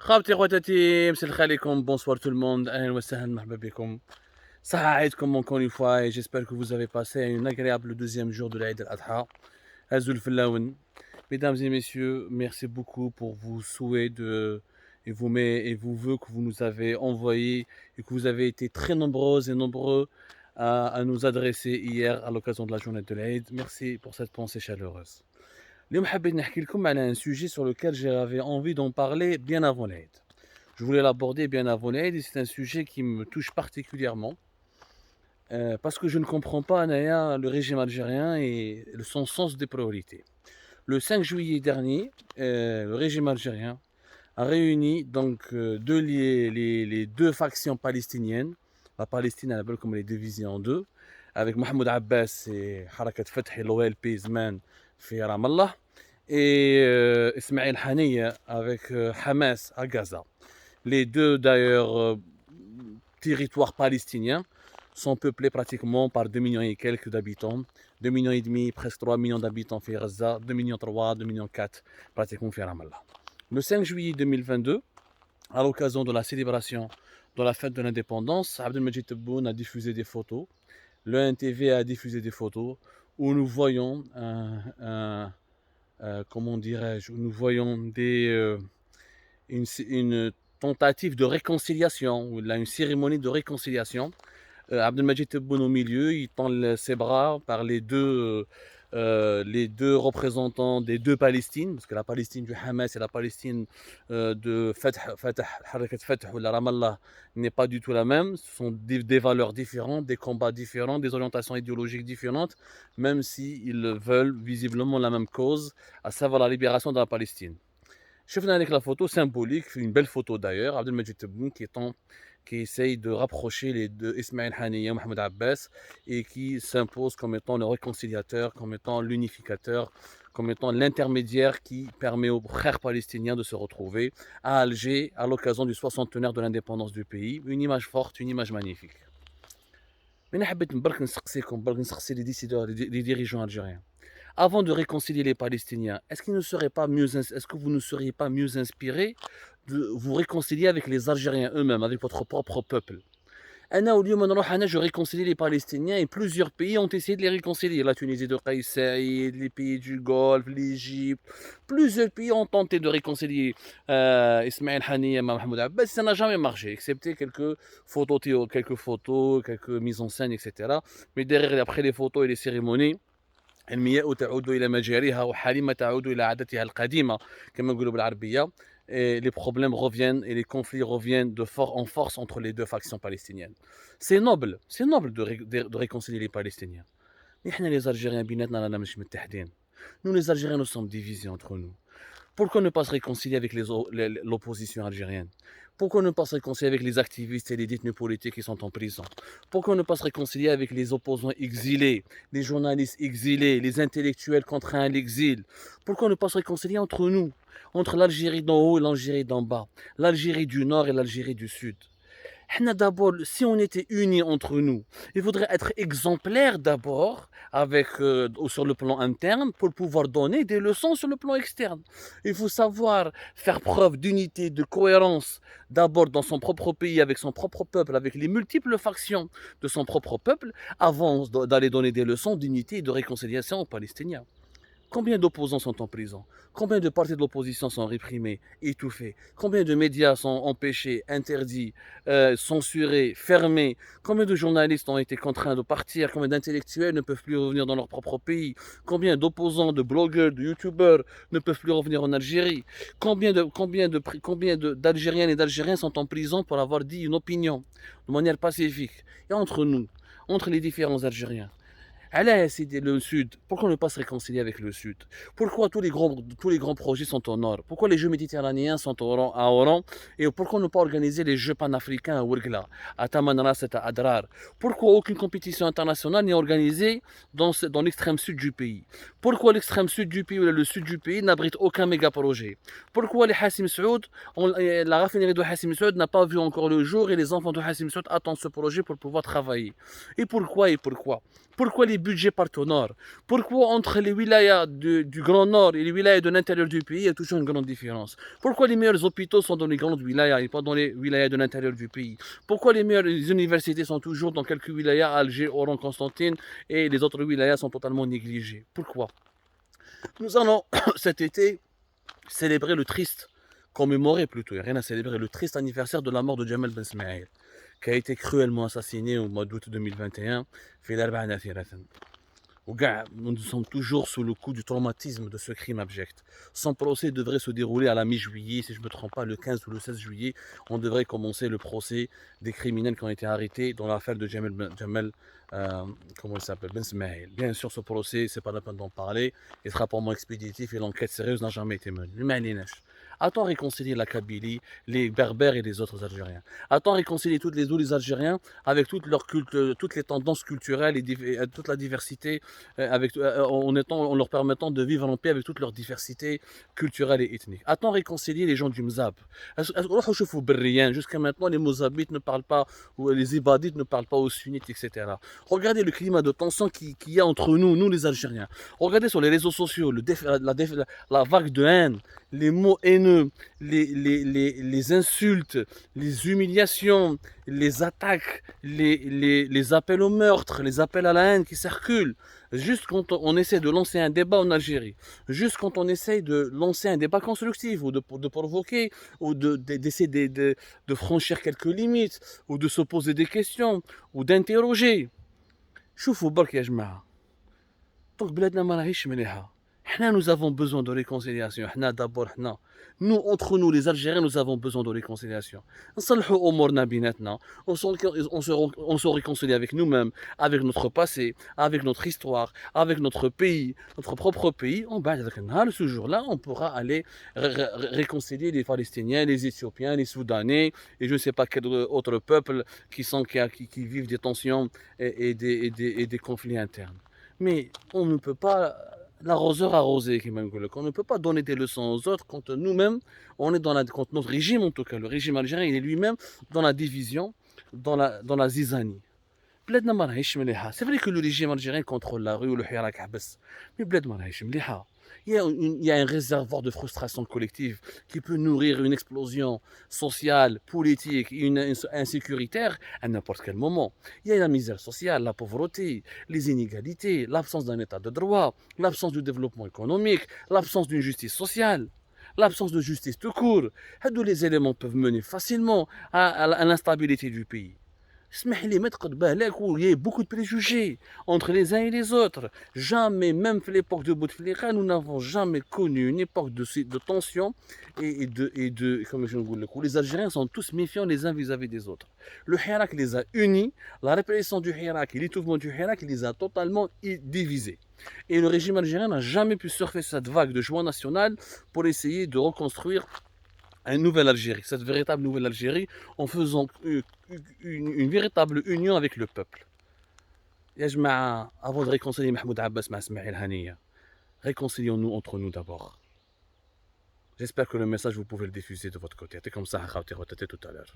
خابتي خواتاتي مساء الخير عليكم bonsoir tout le monde اهلا وسهلا مرحبا بكم صحة عيدكم encore une fois et j'espère que vous avez passé un agréable deuxième jour de l'Aïd al-Adha Azoul Filaoun. Mesdames et messieurs, merci beaucoup pour vos souhaits et vos vœux que vous nous avez envoyés et que vous avez été très nombreuses et nombreux à nous adresser hier à l'occasion de la journée de l'Aïd. Merci pour cette pensée chaleureuse. اليوم حبيت نحكي لكم على un sujet sur lequel j'avais envie d'en parler bien avant l'Aïd. Je voulais l'aborder bien avant l'Aïd et c'est un sujet qui me touche particulièrement parce que je ne comprends pas Anaya, le régime algérien et son sens des priorités. Le 5 juillet dernier, le régime algérien a réuni donc les deux factions palestiniennes. La Palestine, elle comme elle est divisée en deux, avec Mahmoud Abbas et Harakat Fath et l'OLP Zman في Ramallah et Ismaël Haniyeh avec Hamas à Gaza. Les deux d'ailleurs territoires palestiniens sont peuplés pratiquement par 2 millions et quelques d'habitants, 2 millions et demi, presque 3 millions d'habitants في Gaza, 2 millions 3, 2 millions 4 pratiquement في Ramallah. Le 5 juillet 2022, à l'occasion de la célébration de la fête de l'indépendance, Abdelmajid Tebboune a diffusé des photos, le NTV a diffusé des photos où nous voyons comment dirais-je, nous voyons une tentative de réconciliation, ou une cérémonie de réconciliation. Abdelmajid Tebboune au milieu, il tend ses bras par les deux représentants des deux Palestines, parce que la Palestine du Hamas et la Palestine de Harakat Fath ou la Ramallah n'est pas du tout la même. Ce sont des valeurs différentes, des combats différents, des orientations idéologiques différentes, même s'ils veulent visiblement la même cause, à savoir la libération de la Palestine. Je viens avec la photo symbolique, une belle photo d'ailleurs, Abdelmajid Tebboune qui essaye de rapprocher les deux, Ismaël Haniyeh et Mahmoud Abbas, et qui s'impose comme étant le réconciliateur, comme étant l'unificateur, comme étant l'intermédiaire qui permet aux frères palestiniens de se retrouver à Alger à l'occasion du 60e de l'indépendance du pays. Une image forte, une image magnifique. Mais les décideurs, les dirigeants algériens. Avant de réconcilier les Palestiniens, est-ce que vous ne seriez pas mieux inspiré de vous réconcilier avec les Algériens eux-mêmes, avec votre propre peuple? Je réconcilie les Palestiniens et plusieurs pays ont essayé de les réconcilier. La Tunisie de Kais Saïd, les pays du Golfe, l'Égypte. Plusieurs pays ont tenté de réconcilier Ismaël Haniyeh et Mahmoud Abbas. Ça n'a jamais marché, excepté quelques quelques mises en scène, etc. Mais derrière, après les photos et les cérémonies, المياه تعود إلى مجاريها وحليمة تعود إلى عادتها القديمة كما نقولوا بالعربية. Et les problèmes reviennent et les conflits reviennent en force entre les deux factions palestiniennes. C'est noble de réconcilier les Palestiniens. نحن les Algériens بيناتنا رانا مش متحدين. Nous les Algériens nous sommes divisés entre nous. Pourquoi ne pas se réconcilier avec l'opposition algérienne? Pourquoi ne pas se réconcilier avec les activistes et les détenus politiques qui sont en prison? Pourquoi ne pas se réconcilier avec les opposants exilés, les journalistes exilés, les intellectuels contraints à l'exil? Pourquoi ne pas se réconcilier entre nous, entre l'Algérie d'en haut et l'Algérie d'en bas, l'Algérie du nord et l'Algérie du sud? D'abord, si on était unis entre nous, il faudrait être exemplaires d'abord sur le plan interne pour pouvoir donner des leçons sur le plan externe. Il faut savoir faire preuve d'unité, de cohérence, d'abord dans son propre pays, avec son propre peuple, avec les multiples factions de son propre peuple, avant d'aller donner des leçons d'unité et de réconciliation aux Palestiniens. Combien d'opposants sont en prison? Combien de partis de l'opposition sont réprimés, étouffés? Combien de médias sont empêchés, interdits, censurés, fermés? Combien de journalistes ont été contraints de partir? Combien d'intellectuels ne peuvent plus revenir dans leur propre pays? Combien d'opposants, de blogueurs, de youtubeurs ne peuvent plus revenir en Algérie? Combien d'Algériennes et d'Algériens sont en prison pour avoir dit une opinion de manière pacifique? Et entre nous, entre les différents Algériens, allez, c'est le Sud. Pourquoi ne pas se réconcilier avec le Sud? Pourquoi tous les grands projets sont au Nord? Pourquoi les Jeux méditerranéens sont à Oran? Et pourquoi ne pas organiser les Jeux panafricains à Ouargla, à Tamanras et à Adrar? Pourquoi aucune compétition internationale n'est organisée dans l'extrême sud du pays? Pourquoi l'extrême sud du pays ou le sud du pays n'abrite aucun méga projet? Pourquoi la raffinerie de Hassim Saoud n'a pas vu encore le jour et les enfants de Hassim Saoud attendent ce projet pour pouvoir travailler? Et pourquoi? Pourquoi les budgets partent au nord? Pourquoi entre les wilayas du Grand Nord et les wilayas de l'intérieur du pays, il y a toujours une grande différence? Pourquoi les meilleurs hôpitaux sont dans les grandes wilayas et pas dans les wilayas de l'intérieur du pays? Pourquoi les meilleures universités sont toujours dans quelques wilayas, Alger, Oran, Constantine, et les autres wilayas sont totalement négligés? Pourquoi? Nous allons cet été célébrer le triste, commémorer plutôt, il n'y a rien à célébrer, le triste anniversaire de la mort de Jamal Ben Smaïl, qui a été cruellement assassiné au mois d'août 2021. Nous sommes toujours sous le coup du traumatisme de ce crime abject. Son procès devrait se dérouler à la mi-juillet, si je ne me trompe pas, le 15 ou le 16 juillet, on devrait commencer le procès des criminels qui ont été arrêtés dans l'affaire de Jamal comment il s'appelle, Ben Smaïl. Bien sûr, ce procès, c'est pas la peine d'en parler, il sera pour moi expéditif et l'enquête sérieuse n'a jamais été menée. A-t-on réconcilié la Kabylie, les Berbères et les autres Algériens? A-t-on réconcilié toutes les Algériens avec toutes les tendances culturelles et toute la diversité, en leur permettant de vivre en paix avec toute leur diversité culturelle et ethnique? A-t-on réconcilié les gens du Mzab? Jusqu'à maintenant, les Mozabites ne parlent pas, ou les Ibadites ne parlent pas aux Sunnites, etc. Regardez le climat de tension qu'il y a entre nous les Algériens. Regardez sur les réseaux sociaux la vague de haine, les mots haineux, les insultes, les humiliations, les attaques, les appels au meurtre, les appels à la haine qui circulent. Juste quand on essaie de lancer un débat en Algérie, juste quand on essaie de lancer un débat constructif ou de provoquer ou d'essayer de franchir quelques limites ou de se poser des questions ou d'interroger. شوفوا برك يا جماعة طونك بلادنا ما راهيش مليحة. Nous avons besoin de réconciliation. Nous, entre nous, les Algériens, nous avons besoin de réconciliation. On se réconcilie avec nous-mêmes, avec notre passé, avec notre histoire, avec notre pays, notre propre pays. Ce jour-là, on pourra aller réconcilier les Palestiniens, les Éthiopiens, les Soudanais, et je ne sais pas quel autre peuple qui vivent des tensions et des conflits internes. Mais on ne peut pas l'arroseur arrosé, on ne peut pas donner des leçons aux autres quand nous-mêmes, quand notre régime, en tout cas, le régime algérien, il est lui-même dans la division, dans la zizanie. C'est vrai que le régime algérien contrôle la rue ou le hirak habs, mais il y a un réservoir de frustration collective qui peut nourrir une explosion sociale, politique, insécuritaire à n'importe quel moment. Il y a la misère sociale, la pauvreté, les inégalités, l'absence d'un état de droit, l'absence du développement économique, l'absence d'une justice sociale, l'absence de justice tout court. Tous les éléments peuvent mener facilement à l'instabilité du pays. Il y a beaucoup de préjugés entre les uns et les autres. Jamais, même à l'époque de Bouteflika, nous n'avons jamais connu une époque de tension comme je vous le dis, les Algériens sont tous méfiants les uns vis-à-vis des autres. Le Hirak les a unis, la répression du Hirak et l'étouffement du Hirak les a totalement divisés. Et le régime algérien n'a jamais pu surfer cette vague de joie nationale pour essayer de reconstruire une nouvelle Algérie, cette véritable nouvelle Algérie, en faisant une véritable union avec le peuple. Ya jma'a, avant de réconcilier Mahmoud Abbas avec Ismaël Haniyeh, réconcilions-nous entre nous d'abord. J'espère que le message, vous pouvez le diffuser de votre côté. C'est comme ça, tout à l'heure.